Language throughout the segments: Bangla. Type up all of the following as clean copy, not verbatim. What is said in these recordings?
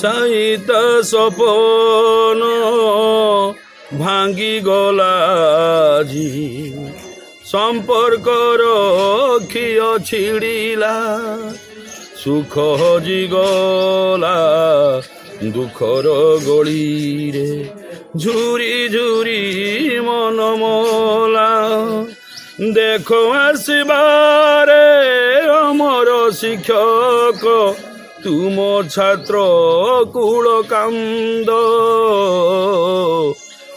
সাহিত সপন ভাঙ্গি গলা জি সম্পর্কর ক্ষীয় ছিড়িলা সুখ হজিগলা দুঃখর গলিরে ঝুরি ঝুরি মনমলা দেখো আসিবারে অমর শিক্ষক তুম ছাত্র কূল কান্দ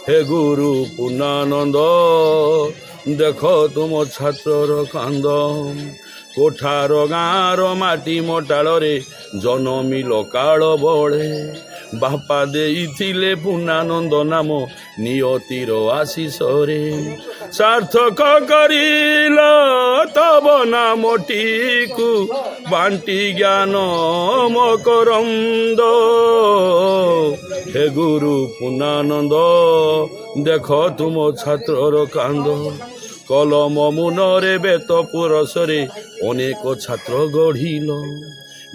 হে গুরু পূর্ণানন্দ দেখ তুম ছাত্রর কান্দ কোঠার গাঁর মাটি মଟାଳରେ জনমিল কাଳ ବଳେ ବାପା ଦେଇଥିଲେ ପୂର୍ଣ୍ଣାନନ୍ଦ ନାମ ନିୟତିର ଆଶିଷରେ ସାର୍ଥକ କରିଲ ତବ ନାମଟିକୁ ବାଣ୍ଟି ଜ୍ଞାନ ମକରନ୍ଦ ହେ ଗୁରୁ ପୂର୍ଣ୍ଣାନନ୍ଦ ଦେଖ ତୁମ ଛାତ୍ରର କାନ୍ଦ কলম মুনরে বেত পুরসরে অনেক ছাত্র গঢ়িল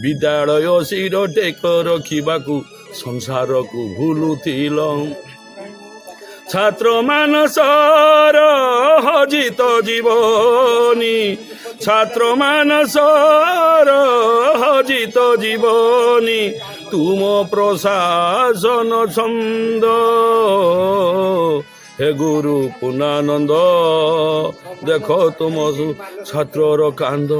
বিদ্যালয় শির টেক রখিবাকু সংসারকু ভুলুথিল ছাত্র মানসর হজিত জীবনী ছাত্র মানসর হজিত জীবনী তুম প্রশাসন ছন্দ হে গুরু পূর্ণানন্দ দেখ তুম ছাত্রর কান্দ